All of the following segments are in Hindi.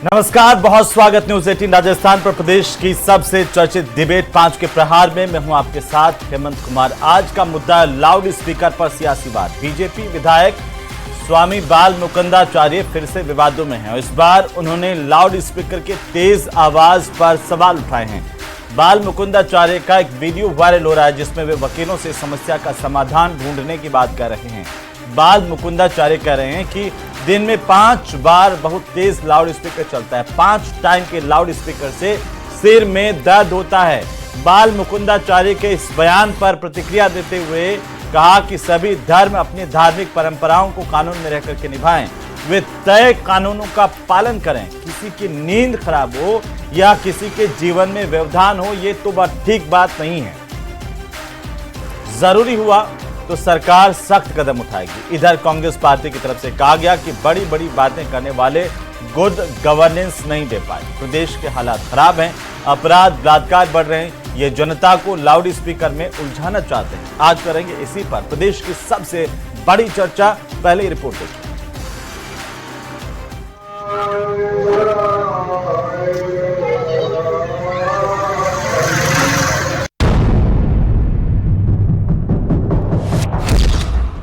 नमस्कार, बहुत स्वागत न्यूज 18 राजस्थान पर। प्रदेश की सबसे चर्चित डिबेट 5 के प्रहार में मैं हूं आपके साथ हेमंत कुमार। आज का मुद्दा है लाउड स्पीकर पर सियासी वाद। बीजेपी विधायक स्वामी बाल मुकुंदाचार्य फिर से विवादों में हैं। इस बार उन्होंने लाउड स्पीकर के तेज आवाज पर सवाल उठाए हैं। बाल मुकुंदाचार्य का एक वीडियो वायरल हो रहा है जिसमें वे वकीलों से समस्या का समाधान ढूंढने की बात कर रहे हैं। बाल मुकुंदाचार्य कह रहे हैं कि दिन में 5 बार बहुत तेज लाउड स्पीकर चलता है। 5 टाइम के लाउड स्पीकर से सिर में दर्द होता है। बाल मुकुंदाचार्य के इस बयान पर प्रतिक्रिया देते हुए कहा कि सभी धर्म अपनी धार्मिक परंपराओं को कानून में रहकर के निभाएं। वे तय कानूनों का पालन करें। किसी की नींद खराब हो या किसी के जीवन में व्यवधान हो, ये तो बात ठीक बात नहीं है। जरूरी हुआ तो सरकार सख्त कदम उठाएगी। इधर कांग्रेस पार्टी की तरफ से कहा गया कि बड़ी बड़ी बातें करने वाले गुड गवर्नेंस नहीं दे पाए। प्रदेश के हालात खराब हैं, अपराध बलात्कार बढ़ रहे हैं। ये जनता को लाउड स्पीकर में उलझाना चाहते हैं। आज करेंगे इसी पर प्रदेश की सबसे बड़ी चर्चा। पहले रिपोर्ट देखिए।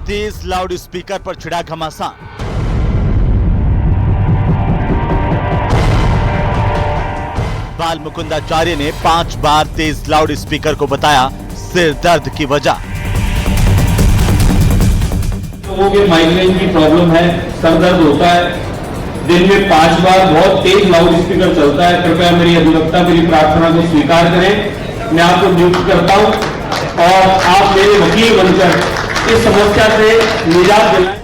तेज लाउड स्पीकर पर छिड़ा घमासान। बाल मुकुंदाचार्य ने 5 बार तेज लाउड स्पीकर को बताया सिर दर्द की वजह। लोगों के माइग्रेन की प्रॉब्लम है, सर दर्द होता है, दिन में 5 बार बहुत तेज लाउड स्पीकर चलता है। कृपया मेरी अधिवक्ता मेरी प्रार्थना को स्वीकार करें। मैं आपको नियुक्त करता हूं और आप मेरे वकील बनकर इस समस्या से निजात दिलाएं।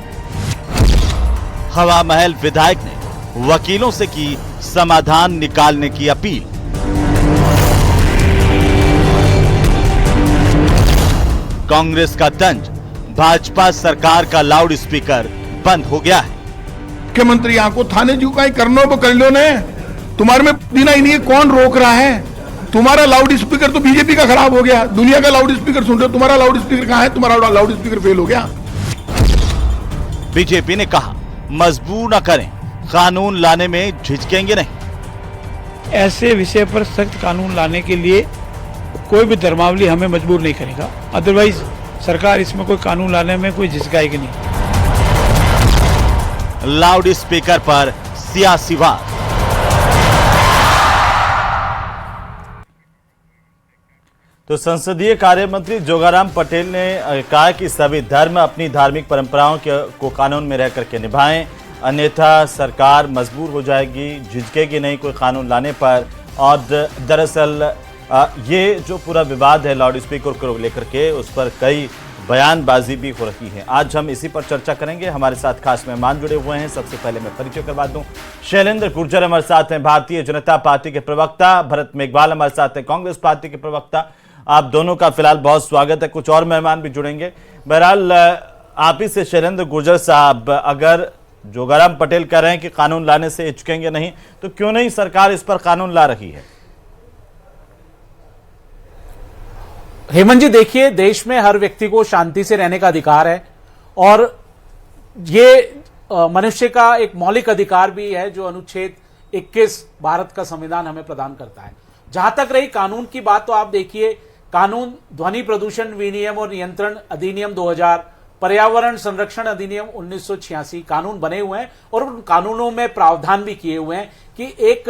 हवा महल विधायक ने वकीलों से की समाधान निकालने की अपील। कांग्रेस का तंज, भाजपा सरकार का लाउड स्पीकर बंद हो गया है। मुख्यमंत्री यहाँ को थाने झुकाई करनो तो कर लो ने, तुम्हारे में बिना ही नहीं, कौन रोक रहा है? तुम्हारा लाउड स्पीकर तो बीजेपी का खराब हो गया। दुनिया का लाउड स्पीकर सुन रहे हो, तुम्हारा लाउड स्पीकर कहां है? तुम्हारा लाउड स्पीकर फेल हो गया। बीजेपी ने कहा मजबूर न करें, कानून लाने में झिझकेंगे नहीं। ऐसे विषय पर सख्त कानून लाने के लिए कोई भी धर्मावली हमें मजबूर नहीं करेगा। अदरवाइज सरकार इसमें कोई कानून लाने में कोई झिझकाएगी नहीं। लाउड स्पीकर पर सियासी वाद। तो संसदीय कार्य मंत्री जोगाराम पटेल ने कहा कि सभी धर्म अपनी धार्मिक परंपराओं को कानून में रह करके निभाएं, अन्यथा सरकार मजबूर हो जाएगी, झिझकेगी नहीं कोई कानून लाने पर। और दरअसल ये जो पूरा विवाद है लाउड स्पीकर को लेकर के, उस पर कई बयानबाजी भी हो रही है। आज हम इसी पर चर्चा करेंगे। हमारे साथ खास मेहमान जुड़े हुए हैं। सबसे पहले मैं परिचय करवा दूं, शैलेंद्र गुर्जर हमारे साथ हैं, भारतीय जनता पार्टी के प्रवक्ता। भरत मेघवाल हमारे साथ हैं, कांग्रेस पार्टी के प्रवक्ता। आप दोनों का फिलहाल बहुत स्वागत है। कुछ और मेहमान भी जुड़ेंगे। बहरहाल आप ही से शैलेंद्र गुर्जर साहब, अगर जोगाराम पटेल कह रहे हैं कि कानून लाने से हिचकेंगे नहीं, तो क्यों नहीं सरकार इस पर कानून ला रही है? हेमंत जी, देखिए, देश में हर व्यक्ति को शांति से रहने का अधिकार है और ये मनुष्य का एक मौलिक अधिकार भी है जो अनुच्छेद 21 भारत का संविधान हमें प्रदान करता है। जहां तक रही कानून की बात, तो आप देखिए, कानून ध्वनि प्रदूषण विनियम और नियंत्रण अधिनियम 2000, पर्यावरण संरक्षण अधिनियम 1986 कानून बने हुए हैं और उन कानूनों में प्रावधान भी किए हुए हैं कि एक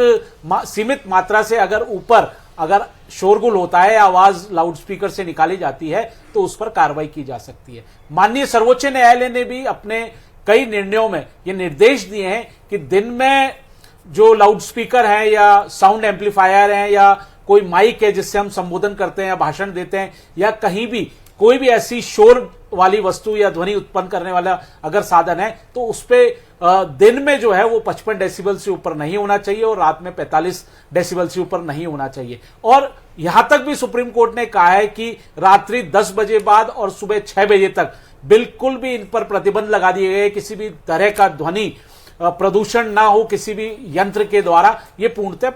सीमित मात्रा से अगर शोरगुल होता है, आवाज लाउड स्पीकर से निकाली जाती है तो उस पर कार्रवाई की जा सकती है। माननीय सर्वोच्च न्यायालय ने भी अपने कई निर्णयों में ये निर्देश दिए हैं कि दिन में जो लाउड स्पीकर है या साउंड एम्पलीफायर है या कोई माइक है जिससे हम संबोधन करते हैं या भाषण देते हैं, या कहीं भी कोई भी ऐसी शोर वाली वस्तु या ध्वनि उत्पन्न करने वाला अगर साधन है, तो उस पे दिन में जो है वो 55 डेसिबल से ऊपर नहीं होना चाहिए और रात में 45 डेसिबल से ऊपर नहीं होना चाहिए। और यहां तक भी सुप्रीम कोर्ट ने कहा है कि रात्रि 10 बजे बाद और सुबह 6 बजे तक बिल्कुल भी इन पर प्रतिबंध लगा दिए गए। किसी भी तरह का ध्वनि प्रदूषण ना हो किसी भी यंत्र के द्वारा, ये पूर्णतः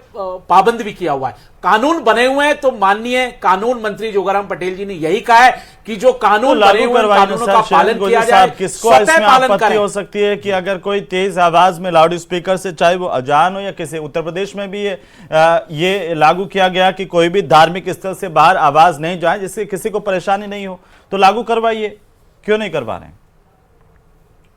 पाबंद भी किया हुआ है। कानून बने हुए हैं तो माननीय कानून मंत्री जोगाराम पटेल जी ने यही कहा है कि जो कानून बने हुए कानूनों का पालन किया जाए। किसको इसमें आपत्ति हो सकती है कि अगर कोई तेज आवाज में लाउड स्पीकर से, चाहे वो अजान हो या किसी, उत्तर प्रदेश में भी ये लागू किया गया कि कोई भी धार्मिक स्थल से बाहर आवाज नहीं जाए जिससे किसी को परेशानी नहीं हो, तो लागू करवाइए, क्यों नहीं करवा रहे हैं?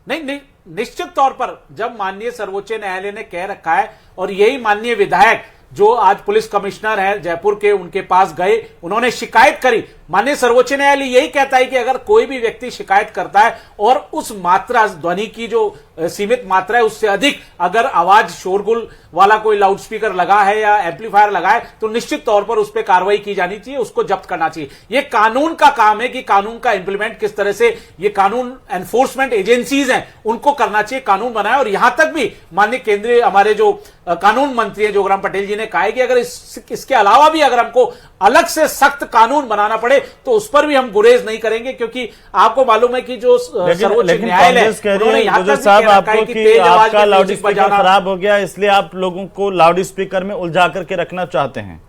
नहीं, निश्चित तौर पर जब माननीय सर्वोच्च न्यायालय ने कह रखा है, और यही माननीय विधायक जो आज पुलिस कमिश्नर है जयपुर के, उनके पास गए, उन्होंने शिकायत करी। माननीय सर्वोच्च न्यायालय यही कहता है कि अगर कोई भी व्यक्ति शिकायत करता है और उस मात्रा, ध्वनि की जो सीमित मात्रा है उससे अधिक अगर आवाज शोरगुल वाला कोई लाउडस्पीकर लगा है या एम्पलीफायर लगा है, तो निश्चित तौर पर उस पर कार्रवाई की जानी चाहिए, उसको जब्त करना चाहिए। ये कानून का काम है कि कानून का इंप्लीमेंट किस तरह से ये कानून एनफोर्समेंट एजेंसीज हैं उनको करना चाहिए, कानून बनाए। और यहां तक भी माननीय केंद्रीय हमारे जो कानून मंत्री हैं जोगराम पटेल जी ने कहा है कि अगर इसके अलावा भी अगर हमको अलग से सख्त कानून बनाना पड़े तो उस पर भी हम गुरेज नहीं करेंगे, क्योंकि आपको मालूम है कि जो सर्वोच्च न्यायालय आपका लाउड स्पीकर खराब हो गया इसलिए आप लोगों को लाउड स्पीकर में उलझा करके रखना चाहते हैं।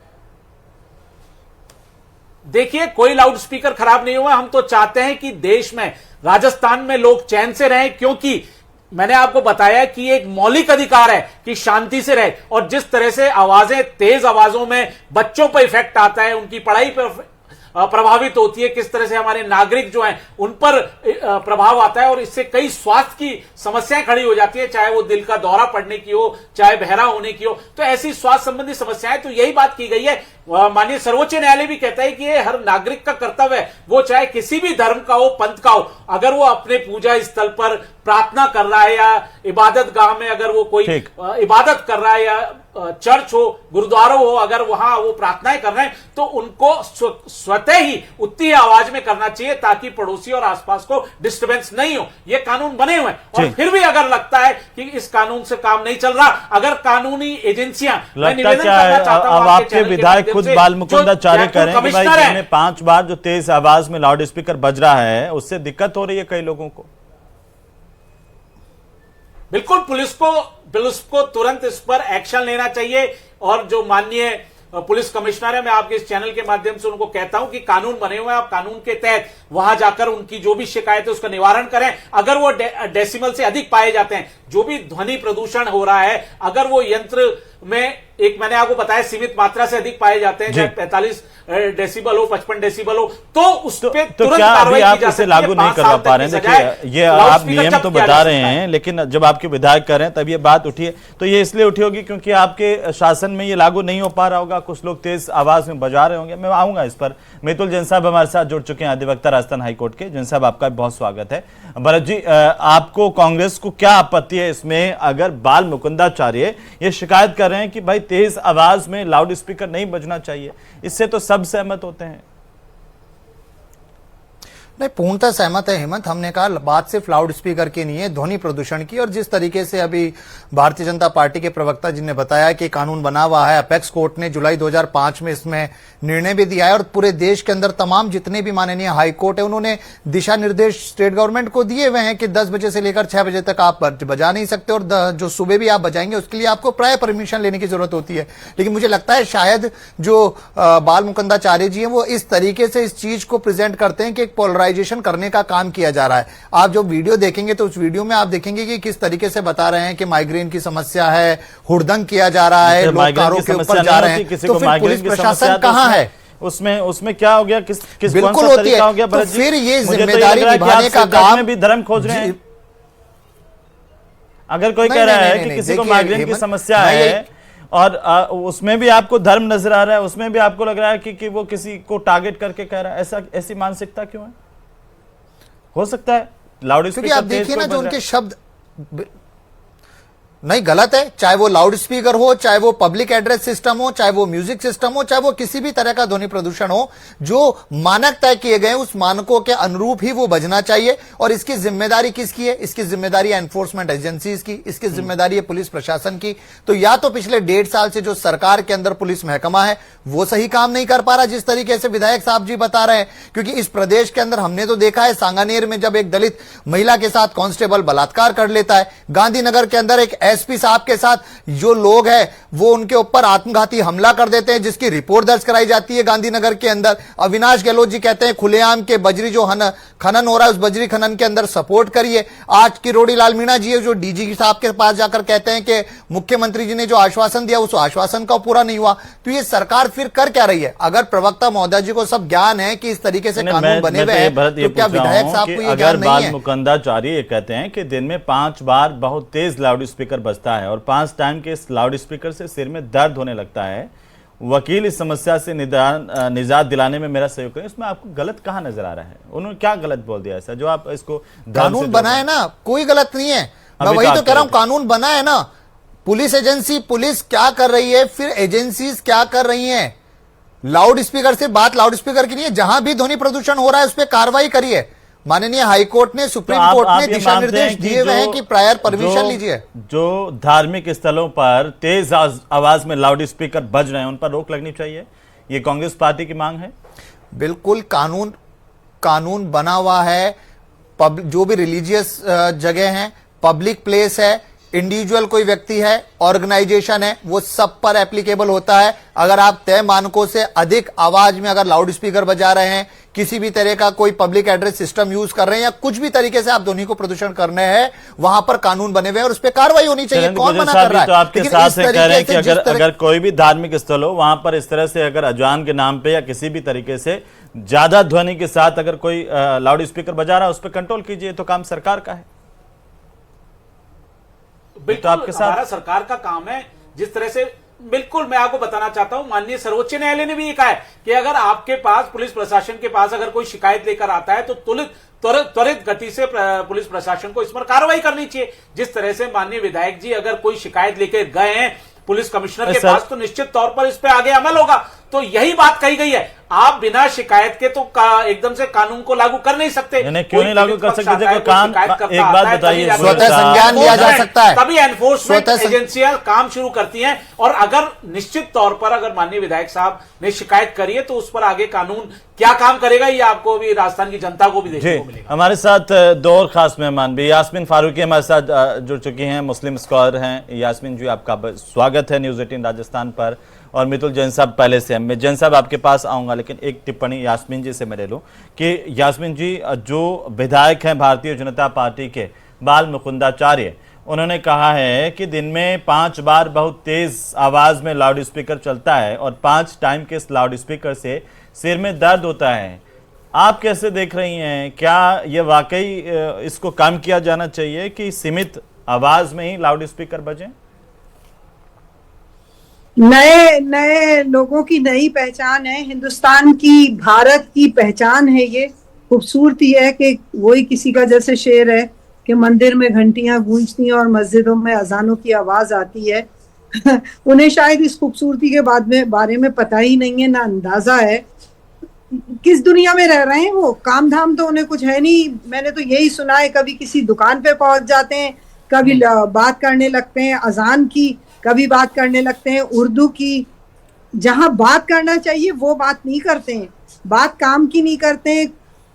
देखिए, कोई लाउड स्पीकर खराब नहीं हुआ। हम तो चाहते हैं कि देश में, राजस्थान में लोग चैन से रहें, क्योंकि मैंने आपको बताया कि एक मौलिक अधिकार है कि शांति से रहे। और जिस तरह से आवाजें, तेज आवाजों में बच्चों पर इफेक्ट आता है, उनकी पढ़ाई पर प्रभावित होती है, किस तरह से हमारे नागरिक जो हैं उन पर प्रभाव आता है, और इससे कई स्वास्थ्य की समस्याएं खड़ी हो जाती है, चाहे वो दिल का दौरा पड़ने की हो, चाहे बहरा होने की हो। तो ऐसी स्वास्थ्य संबंधी समस्याएं, तो यही बात की गई है। माननीय सर्वोच्च न्यायालय भी कहता है कि ये हर नागरिक का कर्तव्य है, वो चाहे किसी भी धर्म का हो, पंथ का हो, अगर वो अपने पूजा स्थल पर प्रार्थना कर रहा है या इबादत गाह में अगर वो कोई इबादत कर रहा है, या चर्च हो, गुरुद्वारा हो, अगर वहां वो प्रार्थनाएं कर रहे हैं, तो उनको स्वतः ही उतनी आवाज में करना चाहिए ताकि पड़ोसी और आसपास को डिस्टर्बेंस नहीं हो। ये कानून बने हुए हैं। और फिर भी अगर लगता है कि इस कानून से काम नहीं चल रहा, अगर कानूनी एजेंसियां, मैं निवेदन करना चाहता हूं आपके विधायक खुद बाल मुकुंदाचार्य कह रहे हैं कि भाई दिन में 5 बार जो तेज आवाज में लाउड स्पीकर बज रहा है उससे दिक्कत हो रही है कई लोगों को। बिल्कुल, पुलिस को तुरंत इस पर एक्शन लेना चाहिए। और जो माननीय पुलिस कमिश्नर है, मैं आपके इस चैनल के माध्यम से उनको कहता हूं कि कानून बने हुए हैं, आप कानून के तहत वहां जाकर उनकी जो भी शिकायत है उसका निवारण करें। अगर वो डेसिमल से अधिक पाए जाते हैं, जो भी ध्वनि प्रदूषण हो रहा है, अगर वो यंत्र में एक, मैंने आपको बताया, सीमित मात्रा से अधिक पाए जाते हैं, चाहे 45 डेसिबल हो, 55 डेसिबल हो, तो उस पे तुरंत कार्रवाई की जा सकती है। लागू नहीं करवा पा रहे हैं। देखिए, ये आप नियम तो बता रहे हैं, लेकिन जब आपके विधायक कर रहे हैं तब ये बात उठी है, तो ये इसलिए उठी होगी क्योंकि आपके शासन में ये लागू नहीं हो पा रहा होगा, कुछ लोग तेज आवाज में बजा रहे होंगे। मैं आऊंगा इस पर। मितुल जैन साहब हमारे साथ जुड़ चुके हैं, अधिवक्ता राजस्थान हाईकोर्ट के। जैन साहब, आपका बहुत स्वागत है। भरत जी, आपको, कांग्रेस को क्या आपत्ति है इसमें अगर बाल मुकुंदाचार्य ये शिकायत कर रहे हैं कि भाई तेज आवाज में लाउड स्पीकर नहीं बजना चाहिए? इससे तो सब सहमत होते हैं। नहीं, पूर्णतः सहमत है हेमंत। हमने कहा बात सिर्फ लाउड स्पीकर की नहीं है, ध्वनि प्रदूषण की। और जिस तरीके से अभी भारतीय जनता पार्टी के प्रवक्ता जी ने बताया कि कानून बना हुआ है, अपेक्स कोर्ट ने जुलाई 2005 में इसमें निर्णय भी दिया है, और पूरे देश के अंदर तमाम जितने भी माननीय हाई कोर्ट है उन्होंने दिशा निर्देश स्टेट गवर्नमेंट को दिए हुए हैं कि 10 बजे से लेकर 6 बजे तक आप बजा नहीं सकते, और जो सुबह भी आप बजाएंगे उसके लिए आपको प्राय परमिशन लेने की जरूरत होती है। लेकिन मुझे लगता है शायद जो बाल मुकुंदाचार्य जी हैं वो इस तरीके से इस चीज को प्रेजेंट करते हैं कि एक पोलराइजेशन करने का काम किया जा रहा है। आप जो वीडियो देखेंगे तो उस वीडियो में आप देखेंगे कि किस तरीके से बता रहे हैं कि माइग्रेन की समस्या है, हुड़दंग किया जा रहा है, लोग कारों के ऊपर जा रहे हैं, तो फिर पुलिस प्रशासन कहां है? उसमें क्या हो गया? किस बिल्कुल होती है। तो फिर ये जिम्मेदारी निभाने का काम भी धर्म खोज रहे हैं। अगर कोई कह रहा है कि किसी को माइग्रेन की समस्या है और उसमें भी आपको धर्म नजर आ रहा है, उसमें भी आपको लग रहा है कि वो किसी को टारगेट करके कह रहा है, ऐसी मानसिकता क्यों है? हो सकता है लाउड स्पीकर, आप देखिए ना जो उनके शब्द, नहीं, गलत है। चाहे वो लाउड स्पीकर हो, चाहे वो पब्लिक एड्रेस सिस्टम हो, चाहे वो म्यूजिक सिस्टम हो, चाहे वो किसी भी तरह का ध्वनि प्रदूषण हो, जो मानक तय किए गए उस मानकों के अनुरूप ही वो बजना चाहिए। और इसकी जिम्मेदारी किसकी है? इसकी जिम्मेदारी एनफोर्समेंट एजेंसीज की, इसकी जिम्मेदारी है पुलिस प्रशासन की। तो या तो पिछले 1.5 साल से जो सरकार के अंदर पुलिस महकमा है वो सही काम नहीं कर पा रहा, जिस तरीके से विधायक साहब जी बता रहे हैं। क्योंकि इस प्रदेश के अंदर हमने तो देखा है, सांगानेर में जब एक दलित महिला के साथ कांस्टेबल बलात्कार कर लेता है, गांधीनगर के अंदर एक एसपी साहब के साथ जो लोग हैं वो उनके ऊपर आत्मघाती हमला कर देते हैं, जिसकी रिपोर्ट दर्ज कराई जाती है गांधीनगर के अंदर। अविनाश गहलोत जी कहते हैं खुलेआम के बजरी जो खनन हो रहा है उस बजरी खनन के अंदर सपोर्ट करिए। आज किरोड़ी लाल मीणा जी है जो डीजी साहब के पास जाकर कहते हैं कि मुख्यमंत्री जी ने जो आश्वासन दिया उस आश्वासन का पूरा नहीं हुआ। तो ये सरकार फिर कर क्या रही है? अगर प्रवक्ता महोदय जी को सब ज्ञान है कि इस तरीके से कानून बने हुए हैं, तो क्या विधायक साहब को ये ज्ञान नहीं है? मुकंदाचारी ये कहते हैं कि दिन में 5 बार बहुत तेज लाउड स्पीकर बजता है और 5 टाइम के इस लाउड स्पीकर से सिर में दर्द होने लगता है। वकील इस समस्या से निजात दिलाने में मेरा सहयोग करें। इसमें आपको गलत कहां नजर आ रहा है? उन्होंने क्या गलत बोल दिया ऐसा जो आप इसको कानून बना है ना, कोई गलत नहीं है। मैं वही तो कह रहा हूं, कानून बना है ना। पुलिस एजेंसी, पुलिस क्या कर रही है, फिर एजेंसीज क्या कर रही हैं? लाउड स्पीकर से बात लाउड स्पीकर की नहीं है। जहां भी ध्वनि प्रदूषण हो रहा है उस पर कार्रवाई करिए। माननीय हाईकोर्ट ने, सुप्रीम कोर्ट ने दिशा निर्देश दिए हुए हैं कि प्रायर परमिशन लीजिए। जो धार्मिक स्थलों पर तेज आवाज में लाउड स्पीकर बज रहे हैं उन पर रोक लगनी चाहिए, ये कांग्रेस पार्टी की मांग है। बिल्कुल कानून बना हुआ है। जो भी रिलीजियस जगह हैं, पब्लिक प्लेस है, इंडिविजुअल कोई व्यक्ति है, ऑर्गेनाइजेशन है, वो सब पर एप्लीकेबल होता है। अगर आप तय मानकों से अधिक आवाज में अगर लाउड स्पीकर बजा रहे हैं, किसी भी तरह का कोई पब्लिक एड्रेस सिस्टम यूज कर रहे हैं या कुछ भी तरीके से आप ध्वनि को प्रदूषण करने हैं, वहां पर कानून बने हुए हैं और उस पर कार्रवाई होनी चाहिए। कौन मना कर रहा है? तो आपके साथ से कह रहे हैं कि अगर कोई भी धार्मिक स्थल हो वहां पर इस तरह से अगर अजान के नाम पे या किसी भी तरीके से ज्यादा ध्वनि के साथ अगर कोई लाउड स्पीकर बजा रहा है उस पर कंट्रोल कीजिए, तो काम सरकार का है। बिल्कुल आपके साथ हमारा सरकार का काम है। जिस तरह से बिल्कुल मैं आपको बताना चाहता हूं, माननीय सर्वोच्च न्यायालय ने भी ये कहा है कि अगर आपके पास, पुलिस प्रशासन के पास अगर कोई शिकायत लेकर आता है तो त्वरित गति से पुलिस प्रशासन को इस पर कार्रवाई करनी चाहिए। जिस तरह से माननीय विधायक जी अगर कोई शिकायत लेकर गए हैं पुलिस कमिश्नर के पास, तो निश्चित तौर पर इस पे आगे अमल होगा। तो यही बात कही गई है। आप बिना शिकायत के तो एकदम से कानून को लागू कर नहीं सकते। क्यों नहीं लागू कर सकते? देखो काम, एक बात बताइए, स्वतः संज्ञान लिया जा सकता है, तभी एनफोर्समेंट एजेंसियां काम शुरू करती हैं। और अगर निश्चित तौर पर अगर माननीय विधायक साहब ने शिकायत करी है तो उस पर आगे कानून क्या काम करेगा ये आपको भी, राजस्थान की जनता को भी देखने को मिलेगा। हमारे साथ दो और खास मेहमान भी, यास्मीन फारूकी हमारे साथ जुड़ चुकी हैं, मुस्लिम स्कॉलर हैं। यास्मीन जी, आपका स्वागत है न्यूज 18 राजस्थान पर। और मितुल जैन साहब पहले से हैं। मैं जैन साहब आपके पास आऊंगा, लेकिन एक टिप्पणी यास्मीन जी से मैं ले लूं कि यास्मीन जी जो विधायक हैं भारतीय जनता पार्टी के बाल मुकुंदाचार्य, उन्होंने कहा है कि दिन में 5 बार बहुत तेज आवाज में लाउड स्पीकर चलता है और 5 टाइम के इस लाउड स्पीकर से सिर में दर्द होता है। आप कैसे देख रही हैं? क्या ये वाकई इसको कम किया जाना चाहिए कि सीमित आवाज में ही लाउड स्पीकर बजें? नए लोगों की नई पहचान है, हिंदुस्तान की, भारत की पहचान है। ये खूबसूरती है कि वही किसी का जैसे शेर है कि मंदिर में घंटियां गूंजती हैं और मस्जिदों में अजानों की आवाज आती है। उन्हें शायद इस खूबसूरती के बारे में पता ही नहीं है, ना अंदाजा है। किस दुनिया में रह रहे हैं वो? काम धाम तो उन्हें कुछ है नहीं। मैंने तो यही सुना है, कभी किसी दुकान पे पहुंच जाते हैं, कभी बात करने लगते हैं अजान की, कभी बात करने लगते हैं उर्दू की। जहां बात करना चाहिए वो बात नहीं करते हैं, बात काम की नहीं करते हैं।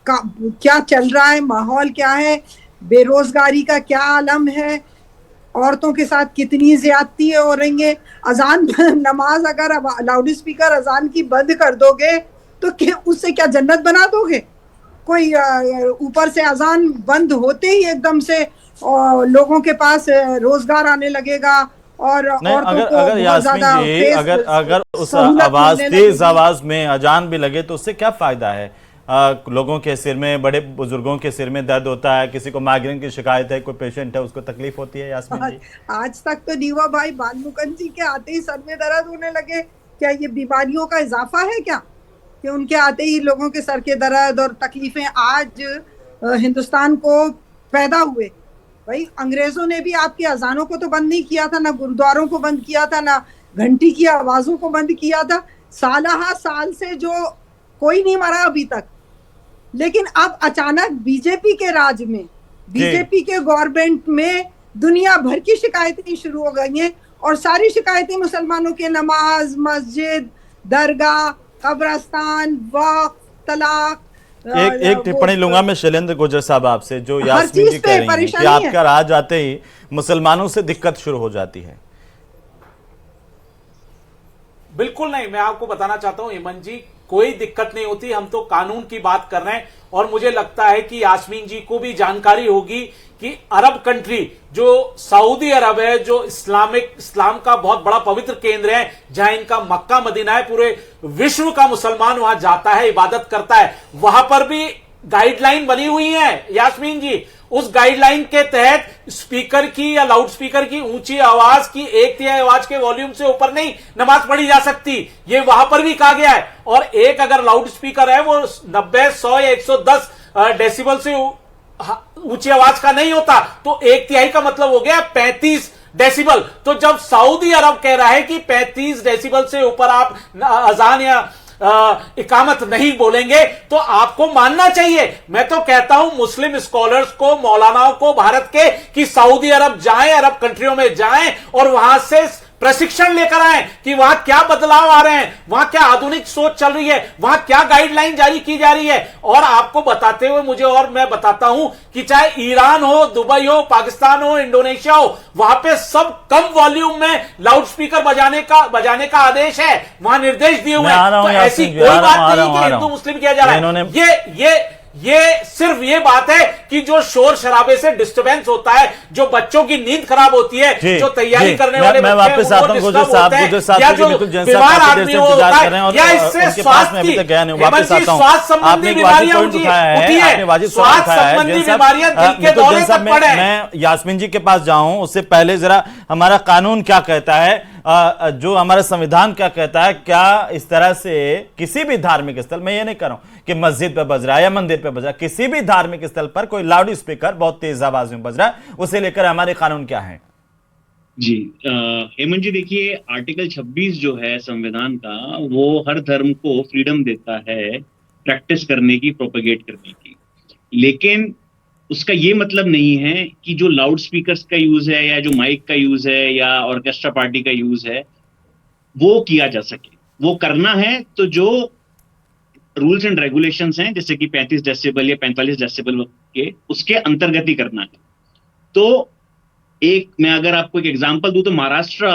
क्या चल रहा है, माहौल क्या है, बेरोजगारी का क्या आलम है, औरतों के साथ कितनी ज्यादती हो रही है। अजान नमाज अगर लाउड स्पीकर अजान की बंद कर दोगे तो उससे क्या जन्नत बना दोगे? कोई ऊपर से अजान बंद होते ही एकदम से लोगों के पास रोजगार आने लगेगा और अगर यास्मीन जी अगर उस आवाज, तेज आवाज में अजान भी लगे तो उससे क्या फायदा है? लोगों के सिर में, बड़े बुजुर्गों के सिर में दर्द होता है, किसी को माइग्रेन की शिकायत है, कोई पेशेंट है, उसको तकलीफ होती है। यास्मीन जी, आज तक तो नीवा भाई बालमुकन जी के आते ही सर में दर्द होने लगे। क्या ये बीमारियों का इजाफा है क्या कि उनके आते ही लोगों के सर के दर्द और तकलीफें? आज हिंदुस्तान को पैदा हुए भाई अंग्रेजों ने भी आपकी अजानों को तो बंद नहीं किया था, ना गुरुद्वारों को बंद किया था, ना घंटी की आवाजों को बंद किया था। सालहा साल से जो कोई नहीं मरा अभी तक, लेकिन अब अचानक बीजेपी के राज में, बीजेपी के गवर्नमेंट में दुनिया भर की शिकायतें शुरू हो गई हैं, और सारी शिकायतें मुसलमानों के नमाज, मस्जिद, दरगाह, कब्रस्तान, वक्फ, तलाक। एक टिप्पणी लूंगा मैं शैलेंद्र गुर्जर साहब आपसे, जो यास्मीन जी कह रही हैं कि आपका राज आते ही मुसलमानों से दिक्कत शुरू हो जाती है। बिल्कुल नहीं, मैं आपको बताना चाहता हूं हेमंत जी, कोई दिक्कत नहीं होती। हम तो कानून की बात कर रहे हैं, और मुझे लगता है कि यास्मीन जी को भी जानकारी होगी कि अरब कंट्री जो सऊदी अरब है, जो इस्लाम का बहुत बड़ा पवित्र केंद्र है, जहां इनका मक्का मदीना है, पूरे विश्व का मुसलमान वहां जाता है, इबादत करता है, वहां पर भी गाइडलाइन बनी हुई है यास्मीन जी। उस गाइडलाइन के तहत स्पीकर की या लाउड स्पीकर की ऊंची आवाज की 1/3 आवाज के वॉल्यूम से ऊपर नहीं नमाज पढ़ी जा सकती, ये वहां पर भी कहा गया है। और एक अगर लाउड स्पीकर है वो 90, 100 या 110 डेसिबल से ऊंची आवाज का नहीं होता, तो 1/3 का मतलब हो गया 35 डेसिबल। तो जब सऊदी अरब कह रहा है कि 35 डेसिबल से ऊपर आप अजान या इकामत नहीं बोलेंगे, तो आपको मानना चाहिए। मैं तो कहता हूं मुस्लिम स्कॉलर्स को, मौलानाओं को भारत के, कि सऊदी अरब जाएं, अरब कंट्रियों में जाएं और वहां से प्रशिक्षण लेकर आए कि वहां क्या बदलाव आ रहे हैं, वहां क्या आधुनिक सोच चल रही है, वहां क्या गाइडलाइन जारी की जा रही है। और आपको बताते हुए मुझे, और मैं बताता हूं कि चाहे ईरान हो, दुबई हो, पाकिस्तान हो, इंडोनेशिया हो, वहां पे सब कम वॉल्यूम में लाउड स्पीकर बजाने का आदेश है, वहां निर्देश दिए हुए हैं। तो ऐसी कोई बात नहीं कि हिंदू मुस्लिम किया जा रहा है। ये सिर्फ ये बात है कि जो शोर शराबे से डिस्टर्बेंस होता है, जो बच्चों की नींद खराब होती है, जो तैयारी करने वाले मैं वापस आता हूं गुर्जर साहब, या जो बीमार आदमी होता है, या इससे स्वास्थ्य संबंधी बीमारियां होती है, स्वास्थ्य संबंधी बीमारियां दिल के दौरे तक पड़े। मैं यास्मीन जी के पास जाऊं उससे पहले जरा हमारा कानून क्या कहता है, जो हमारा संविधान क्या कहता है, क्या इस तरह से किसी भी धार्मिक स्थल, मैं ये नहीं कह रहा हूं कि मस्जिद पे बज रहा है या मंदिर पे बज रहा है, किसी भी धार्मिक स्थल पर कोई लाउड स्पीकर बहुत तेज आवाज में बज रहा है, उसे लेकर हमारे कानून क्या है? जी हेमंत जी, देखिए आर्टिकल 26 जो है संविधान का, वो हर धर्म को फ्रीडम देता है प्रैक्टिस करने की, प्रोपेगेट करने की। लेकिन उसका ये मतलब नहीं है कि जो लाउड स्पीकर्स का यूज है, या जो माइक का यूज है, या ऑर्केस्ट्रा पार्टी का यूज है, वो किया जा सके। वो करना है तो जो रूल्स एंड रेगुलेशंस हैं, जैसे कि 35 डेसिबल या 45 डेसिबल के, उसके अंतर्गत ही करना है। तो मैं अगर आपको एक एग्जांपल दूं, तो महाराष्ट्र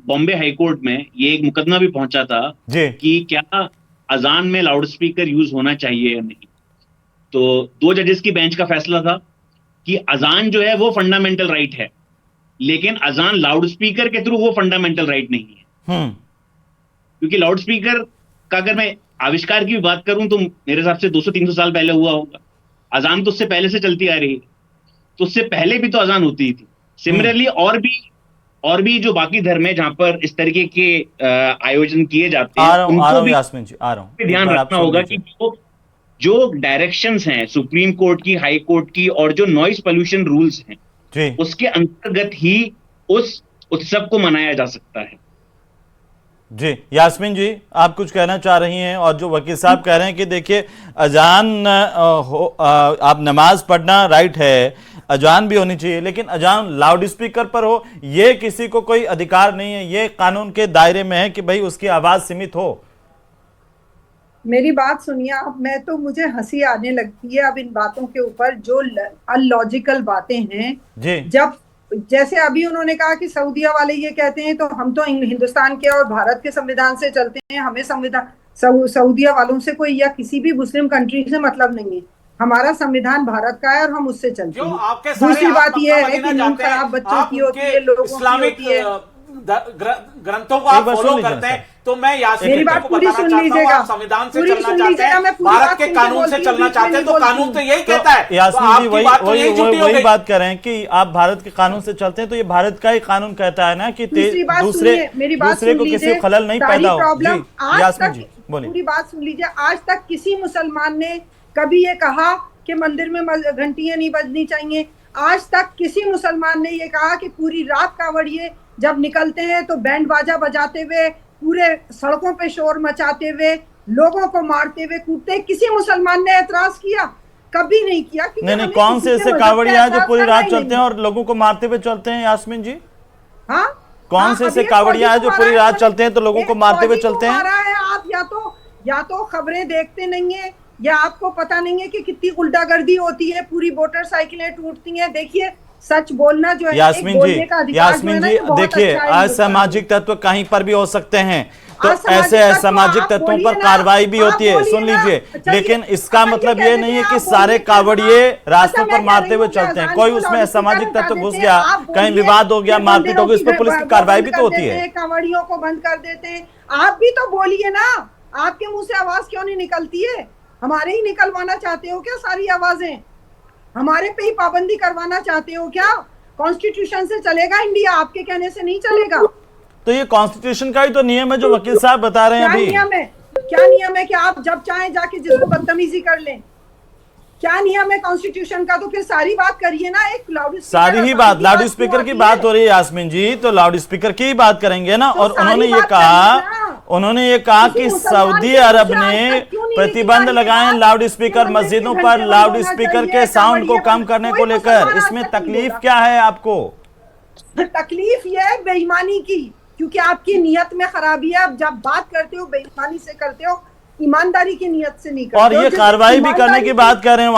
बॉम्बे हाईकोर्ट में ये एक मुकदमा भी पहुंचा था कि क्या अजान में लाउड स्पीकर यूज होना चाहिए या नहीं। तो 2 जजेस की बेंच का फैसला था कि अजान जो है वो फंडामेंटल राइट है, लेकिन अजान लाउड स्पीकर के थ्रू वो फंडामेंटल राइट नहीं है। क्योंकि लाउड स्पीकर का अगर मैं आविष्कार की बात करूं तो मेरे हिसाब से 200-300 साल पहले हुआ होगा। अजान तो उससे पहले से चलती आ रही है, तो उससे पहले भी तो अजान होती थी। सिमिलरली और भी जो बाकी धर्म है जहां पर इस तरीके के आयोजन किए जाते हैं, उनको भी ध्यान रखना होगा कि जो डायरेक्शंस हैं सुप्रीम कोर्ट की, हाई कोर्ट की, और जो नॉइज पोल्यूशन रूल्स हैं, उसके अंतर्गत ही उस उत्सव को मनाया जा सकता है। जी यास्मीन जी, आप कुछ कहना चाह रही हैं, और जो वकील साहब कह रहे हैं कि देखिए अजान आप नमाज पढ़ना राइट है, अजान भी होनी चाहिए, लेकिन अजान लाउड स्पीकर पर हो, ये किसी को कोई अधिकार नहीं है, ये कानून के दायरे में है कि भाई उसकी आवाज सीमित हो। मेरी बात सुनिए आप, मैं तो मुझे हंसी आने लगती है अब इन बातों के ऊपर, जो अनलॉजिकल बातें हैं। जब जैसे अभी उन्होंने कहा कि सऊदिया वाले ये कहते हैं, तो हम तो हिंदुस्तान के और भारत के संविधान से चलते हैं, हमें संविधान सऊदिया वालों से कोई या किसी भी मुस्लिम कंट्री से मतलब नहीं है। हमारा संविधान भारत का है और हम उससे चलते हैं। दूसरी बात यह है कि नींद खराब बच्चों की होती है, लोगों की होती है, ग्रंथों को आप फॉलो करते हैं। तो मैं मेरी बात पूरी सुन लीजिएगा, संविधान से चलना चाहते हैं, भारत के कानून से चलना चाहते हैं, तो कानून तो यही कहता है। यास्मीन जी वही बात कर रहे हैं कि आप भारत के कानून से चलते हैं, तो ये भारत का ही कानून कहता है ना कि दूसरे को किसी खलल नहीं पैदा हो। यास्मीन जी बोलिए। पूरी बात सुन लीजिए। आज तक किसी मुसलमान ने कभी ये कहा कि मंदिर में घंटियां नहीं बजनी चाहिए? आज तक किसी मुसलमान ने ये कहा कि पूरी रात कांवड़िए जब निकलते हैं तो बैंड बाजा बजाते हुए पूरे सड़कों पे शोर मचाते हुए लोगों को मारते हुए कूदते, किसी मुसलमान ने एतराज किया? कभी नहीं किया। नहीं, कौन से ऐसे कांवड़िया हैं जो पूरी रात चलते हैं और लोगों को मारते हुए चलते हैं यास्मीन जी? हाँ, कौन से ऐसे कांवड़िया हैं जो पूरी रात चलते हैं तो लोगों को मारते हुए चलते हैं? आप या तो खबरें देखते नहीं है, या आपको पता नहीं है कि कितनी गुंडागर्दी होती है, पूरी मोटरसाइकिलें टूटती हैं। देखिए, सच बोलना जो है यास्मीन जी, देखिए, असामाजिक तत्व कहीं पर भी हो सकते हैं, तो ऐसे असामाजिक तत्वों पर कार्रवाई भी होती है, सुन लीजिए। लेकिन इसका मतलब ये नहीं है कि सारे कांवड़िए रास्तों पर मारते हुए चलते हैं। कोई उसमें असामाजिक तत्व घुस गया, कहीं विवाद हो गया, मारपीट हो गई, उस पर पुलिस की कार्रवाई भी तो होती है। कांवड़ियों को बंद कर देते हैं। आप भी तो बोलिए ना, आपके मुंह से आवाज क्यों नहीं निकलती है? हमारे ही निकलवाना चाहते हो क्या सारी आवाजें? हमारे पे ही पाबंदी करवाना चाहते हो क्या? कॉन्स्टिट्यूशन से चलेगा इंडिया, आपके कहने से नहीं चलेगा। तो ये कॉन्स्टिट्यूशन का ही तो नियम है जो वकील साहब बता रहे हैं अभी। क्या नियम है कि आप जब चाहें जाके जिसको बदतमीजी कर लें? क्या नियम है कॉन्स्टिट्यूशन का? तो फिर सारी बात करिए ना। एक लाउड सारी ही बात, लाउड स्पीकर की बात हो रही है यास्मीन जी, तो लाउड स्पीकर की ही बात करेंगे ना। और उन्होंने ये कहा कि सऊदी अरब ने प्रतिबंध लगाए लाउड स्पीकर मस्जिदों पर, लाउड स्पीकर के साउंड को कम करने को लेकर। इसमें तकलीफ क्या है आपको? तकलीफ ये है बेईमानी की, क्योंकि आपकी नियत में खराबी है। अब जब बात करते हो बेईमानी से करते हो, ईमानदारी की नियत से नहीं करते। और ये कार्रवाई भी करने की बात कर रहे हैं,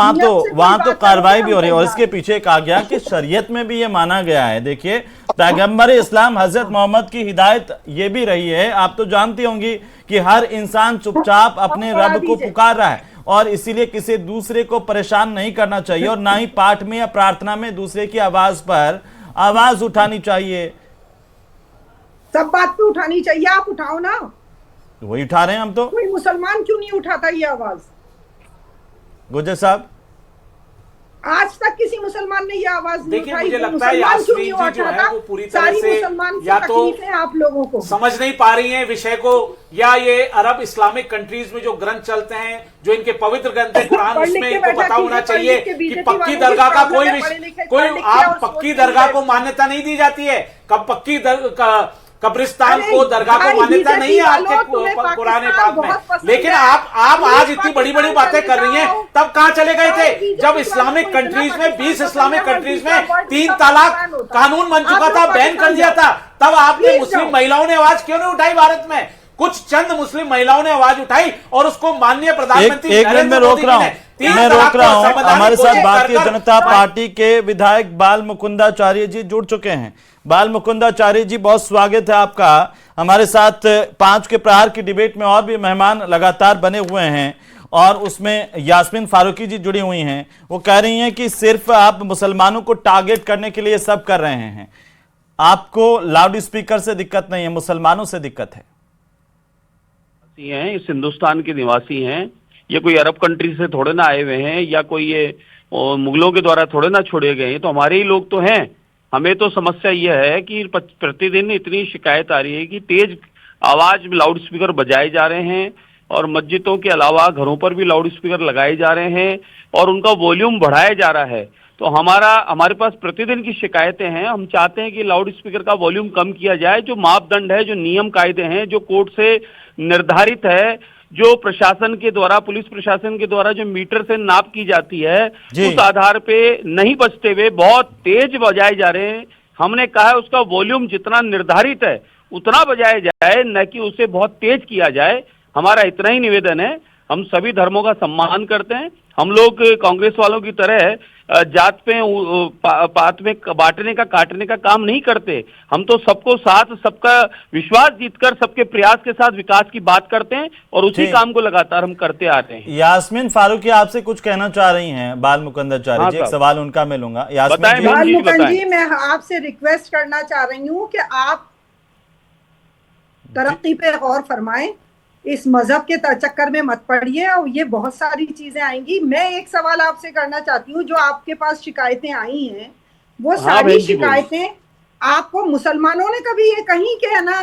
वहां तो कार्रवाई भी हो रही है। और इसके पीछे कहा गया कि शरीयत में भी ये माना गया है। देखिए, पैगंबर इस्लाम हजरत मोहम्मद की हिदायत ये भी रही है, आप तो जानती होंगी, कि हर इंसान चुपचाप अपने रब को पुकार रहा है, और इसीलिए किसी दूसरे को परेशान नहीं करना चाहिए, और ना ही पाठ में या प्रार्थना में दूसरे की आवाज पर आवाज उठानी चाहिए। सब बात पे उठानी चाहिए, आप उठाओ ना। वही उठा रहे हैं हम तो। कोई मुसलमान क्यों नहीं उठाता ये आवाज? गुजर साहब, आज तक किसी मुसलमान ने ये आवाज नहीं उठाई। मुझे लगता है यास्मीन जी जो है वो पूरी तरह से या तो आप लोगों को समझ नहीं पा रही हैं विषय को, या ये अरब इस्लामिक कंट्रीज में जो ग्रंथ चलते हैं, जो इनके पवित्र ग्रंथ है कुरान, उसमें इनको पता होना चाहिए कि पक्की दरगाह का कोई आप पक्की दरगाह को मान्यता नहीं दी जाती है। कब पक्की कब्रिस्तान को दरगाह को मान्यता नहीं है आपके पुराने पाक में। लेकिन आप आज इतनी बड़ी बड़ी बातें कर रही हैं, तब कहां चले गए थे जब इस्लामिक कंट्रीज में 20 इस्लामिक कंट्रीज में 3 तलाक कानून बन चुका था, बैन कर दिया था? तब आपने मुस्लिम महिलाओं ने आवाज क्यों नहीं उठाई? भारत में कुछ चंद मुस्लिम महिलाओं ने आवाज उठाई और उसको माननीय प्रधानमंत्री एक मिनट में रोक रहा हूं। हमारे साथ भारतीय जनता पार्टी के विधायक बाल मुकुंदाचार्य जी जुड़ चुके हैं। बाल मुकुंदाचार्य जी, बहुत स्वागत है आपका हमारे साथ। 5 के प्रहार की डिबेट में और भी मेहमान लगातार बने हुए हैं, और उसमें यास्मीन फारूकी जी जुड़ी हुई हैं। वो कह रही हैं कि सिर्फ आप मुसलमानों को टारगेट करने के लिए सब कर रहे हैं, आपको लाउड स्पीकर से दिक्कत नहीं है, मुसलमानों से दिक्कत है। इस हिंदुस्तान के निवासी हैं, ये कोई अरब कंट्री से थोड़े ना आए हुए हैं, या कोई ये मुगलों के द्वारा थोड़े ना छोड़े गए हैं, तो हमारे ही लोग तो हैं। हमें तो समस्या यह है कि प्रतिदिन इतनी शिकायत आ रही है कि तेज आवाज लाउड स्पीकर बजाए जा रहे हैं, और मस्जिदों के अलावा घरों पर भी लाउड स्पीकर लगाए जा रहे हैं, और उनका वॉल्यूम बढ़ाया जा रहा है। तो हमारे पास प्रतिदिन की शिकायतें हैं। हम चाहते हैं कि लाउड स्पीकर का वॉल्यूम कम किया जाए। जो मापदंड है, जो नियम कायदे हैं, जो कोर्ट से निर्धारित है, जो प्रशासन के द्वारा, पुलिस प्रशासन के द्वारा जो मीटर से नाप की जाती है, उस आधार पे नहीं बजते हुए बहुत तेज बजाए जा रहे हैं। हमने कहा है उसका वॉल्यूम जितना निर्धारित है उतना बजाया जाए, न कि उसे बहुत तेज किया जाए। हमारा इतना ही निवेदन है। हम सभी धर्मों का सम्मान करते हैं। हम लोग कांग्रेस वालों की तरह जात पे पात में बांटने का, काटने का काम नहीं करते। हम तो सबको साथ, सबका विश्वास जीतकर, सबके प्रयास के साथ विकास की बात करते हैं, और उसी काम को लगातार हम करते आ रहे हैं। यास्मीन फारूकी आपसे कुछ कहना चाह रही हैं बाल मुकुंदाचार्य जी, एक सवाल उनका मैं लूंगा। यास्मीन जी, मैं आपसे रिक्वेस्ट करना चाह रही हूँ कि आप तरक्की पे गौर फरमाएं, इस मजहब के चक्कर में मत पड़िए, और ये बहुत सारी चीजें आएंगी। मैं एक सवाल आपसे करना चाहती हूँ, जो आपके पास शिकायतें आई हैं, वो सारी शिकायतें आपको मुसलमानों ने कभी ये कहीं कि है ना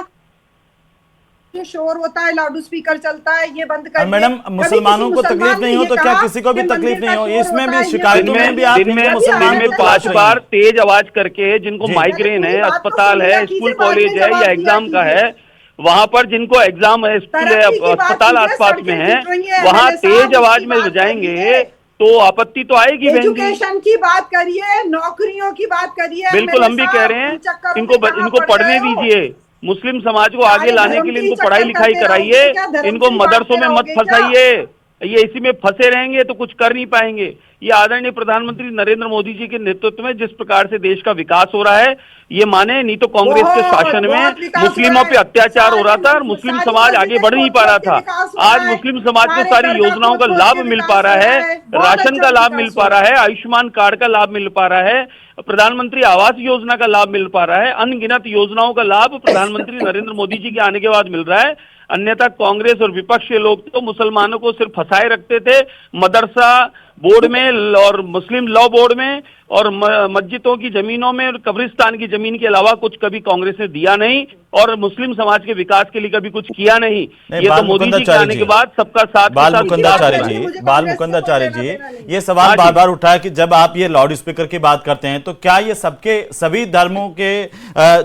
जो शोर होता है, लाउड स्पीकर चलता है, ये बंद कर। मैडम, मुसलमानों को तकलीफ नहीं हो तो क्या किसी को भी तकलीफ नहीं हो? इसमें भी शिकायतों में भी आप दिन में मुसलमान को 5 बार तेज आवाज करके जिनको माइग्रेन है, अस्पताल है, स्कूल कॉलेज है या एग्जाम का है, वहां पर जिनको एग्जाम है, स्कूल है, अस्पताल आसपास में है, वहां तेज आवाज में बजाएंगे तो आपत्ति तो आएगी। एजुकेशन की बात करिए, नौकरियों की बात करिए। बिल्कुल, हम भी कह रहे हैं इनको पढ़ने दीजिए। मुस्लिम समाज को आगे लाने के लिए इनको पढ़ाई लिखाई कराइए, इनको मदरसों में मत फंसाइए। ये इसी में फंसे रहेंगे तो कुछ कर नहीं पाएंगे। ये आदरणीय प्रधानमंत्री नरेंद्र मोदी जी के नेतृत्व में जिस प्रकार से देश का विकास हो रहा है, ये माने नहीं तो कांग्रेस के शासन में मुस्लिमों पे अत्याचार हो रहा था और मुस्लिम समाज आगे बढ़ नहीं पा रहा था। आज मुस्लिम समाज को सारी योजनाओं का लाभ मिल पा रहा है, राशन का लाभ मिल पा रहा है, आयुष्मान कार्ड का लाभ मिल पा रहा है, प्रधानमंत्री आवास योजना का लाभ मिल पा रहा है, अनगिनत योजनाओं का लाभ प्रधानमंत्री नरेंद्र मोदी जी के आने के बाद मिल रहा है। अन्यथा कांग्रेस और विपक्ष के लोग तो मुसलमानों को सिर्फ फंसाए रखते थे मदरसा बोर्ड में और मुस्लिम लॉ बोर्ड में और मस्जिदों की जमीनों में और कब्रिस्तान की जमीन के अलावा कुछ कभी कांग्रेस ने दिया नहीं और मुस्लिम समाज के विकास के लिए कभी कुछ किया नहीं। ये तो मोदी जी के आने के बाद सबका साथ। बाल मुकुंदाचार्य जी, ये सवाल बार बार उठा है कि जब आप ये लाउड स्पीकर की बात करते हैं तो क्या ये सबके सभी धर्मों के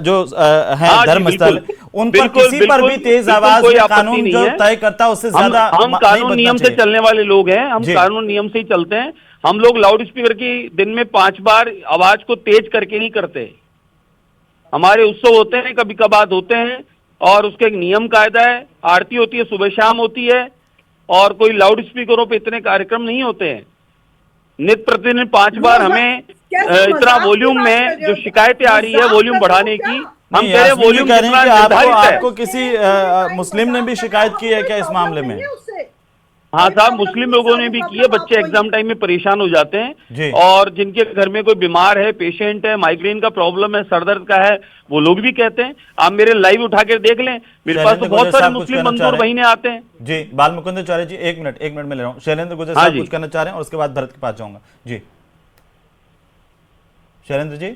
जो हैं धर्मस्थल, उन पर किसी पर भी तेज आवाज कानून जो तय करता है उससे ज्यादा? हम कानून नियम से चलने वाले लोग हैं, हम कानून नियम से ही चलते हैं। हम लोग लाउड स्पीकर की दिन में 5 बार आवाज को तेज करके नहीं करते। हमारे उत्सव होते हैं, कभी कभार होते हैं और उसके एक नियम कायदा है। आरती होती है, सुबह शाम होती है और कोई लाउड स्पीकरों पे इतने कार्यक्रम नहीं होते हैं। नित्य प्रतिदिन 5 बार हमें इतना वॉल्यूम में जो शिकायतें आ रही है वॉल्यूम बढ़ाने की, हम कह रहे हैं वॉल्यूम कह रहे हैं कि आपको किसी मुस्लिम ने भी शिकायत की है क्या इस मामले में? हाँ साहब, मुस्लिम लोगों ने भी की है। बच्चे एग्जाम टाइम में परेशान हो जाते हैं और जिनके घर में कोई बीमार है, पेशेंट है, माइग्रेन का प्रॉब्लम है, सरदर्द का है, वो लोग भी कहते हैं। आप मेरे लाइव उठा के देख लें, मेरे पास तो बहुत सारे मुस्लिम बंधु बहनें आते हैं। जी बाल मुकुंदाचार्य जी, एक मिनट में ले रहा हूँ। शैलेंद्र गुर्जर साहब कुछ कहना चाह रहे हैं और उसके बाद भरत के पास जाऊंगा। जी शैलेंद्र जी।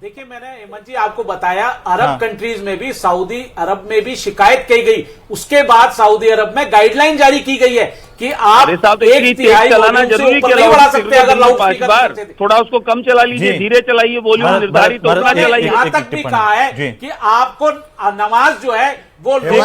देखिए, मैंने हेमंत जी आपको बताया अरब कंट्रीज में भी, सऊदी अरब में भी शिकायत की गई, उसके बाद सऊदी अरब में गाइडलाइन जारी की गई है कि आप एक तिहाई चलाना जरूरी नहीं बढ़ा सकते। अगर लाउड 5 बार थोड़ा उसको कम चला लीजिए, धीरे चलाइए, वॉल्यूम निर्धारित होना चलाइए। यहाँ तक भी कहा है कि आपको नमाज जो है वो जो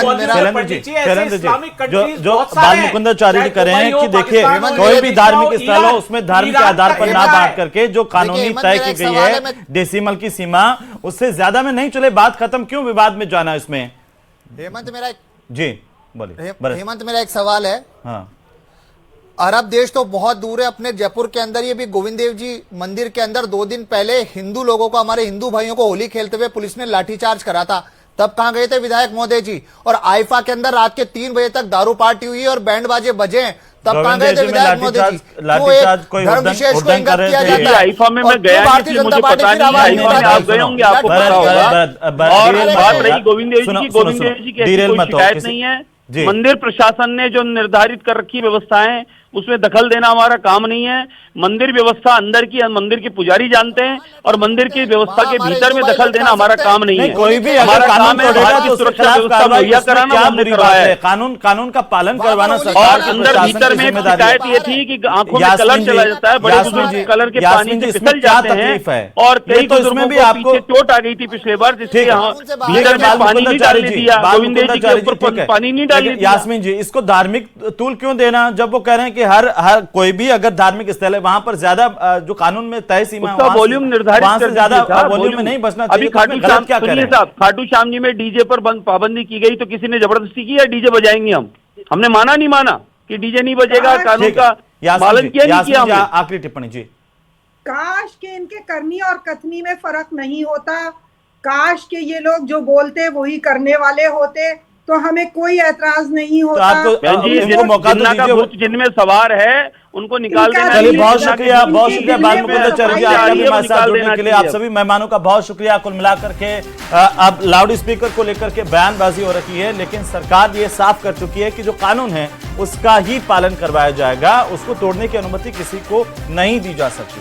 बाल मुकुंदाचार्य जी कर रहे हैं कि देखिए कोई भी धार्मिक स्थल हो उसमें धर्म के आधार पर ना बांट करके जो कानूनी तय की गई है डेसिमल की सीमा, उससे ज्यादा में नहीं चले, बात खत्म, क्यों विवाद में जाना इसमें? हेमंत मेरा जी बोलिए। हेमंत मेरा एक सवाल है। हाँ, अरब देश तो बहुत दूर है, अपने जयपुर के अंदर ये भी गोविंद देव जी मंदिर के अंदर 2 दिन पहले हिंदू लोगों को, हमारे हिंदू भाइयों को होली खेलते हुए पुलिस ने लाठीचार्ज करा था। तब कहां गए थे विधायक महोदय जी? और आइफा के अंदर रात के 3 बजे तक दारू पार्टी हुई और बैंड बाजे बजे, तब कहां गए थे विधायक महोदय जी? धर्म विशेष को इंगित किया जाता है। आइफा में मैं गया, भारतीय जनता पार्टी फिर आवाज नहीं उठाती। आप गए होंगे, आपको पता होगा। और बात रही गोविंद देव जी की, गोविंद देव जी की ऐसी कोई शिकायत नहीं है। मंदिर प्रशासन ने जो निर्धारित कर रखी व्यवस्थाएं उसमें दखल देना हमारा काम नहीं है। मंदिर व्यवस्था अंदर की मंदिर के पुजारी जानते हैं और मंदिर की व्यवस्था के भीतर में दखल देना हमारा काम नहीं है। कोई भी हमारा काम है भारत की सुरक्षा व्यवस्था मुहैया कराना, हमने करवाया है। कानून का पालन करवाना। और अंदर भीतर में शिकायत ये थी कि आंखों में कलर चला जाता है, बड़े बुजुर्ग कलर के पानी से फिसल जाते हैं और कई बुजुर्गों को पीछे चोट आ गई थी पिछले बार, जिससे भीतर में पानी नहीं डालने दिया, गोविंद देव जी के ऊपर पानी नहीं डालने दिया। यास्मीन जी, इसको धार्मिक तूल क्यों देना जब वो कह रहे हैं कि हर कोई भी अगर धार्मिक स्थल है वहां पर ज्यादा जो कानून में तय सीमा है वॉल्यूम निर्धारित वहां से ज्यादा वॉल्यूम में नहीं बचना चाहिए। अभी खाटू श्याम जी में डीजे पर पाबंदी की गई तो किसी ने जबरदस्ती की या डीजे बजाएंगे हमने माना नहीं माना कि डीजे नहीं बजेगा, कानून का पालन किया नहीं किया हमने। आखिरी टिप्पणी जी। काश के इनके करनी और कथनी में फर्क नहीं होता, काश के ये लोग जो बोलते वही करने वाले होते तो हमें कोई ऐतराज नहीं होता। तो आपको मौका दीजिए, जिनमें सवार है उनको निकाल देना। चलिए, बहुत शुक्रिया बाल मुकुंदाचार्य जी, आपका भी हमारे साथ जुड़ने के लिए। आप सभी मेहमानों का बहुत शुक्रिया। कुल मिलाकर के अब लाउड स्पीकर को लेकर के बयानबाजी हो रही है, लेकिन सरकार ये साफ कर चुकी है कि जो कानून है उसका ही पालन करवाया जाएगा, उसको तोड़ने की अनुमति किसी को नहीं दी जा सकती।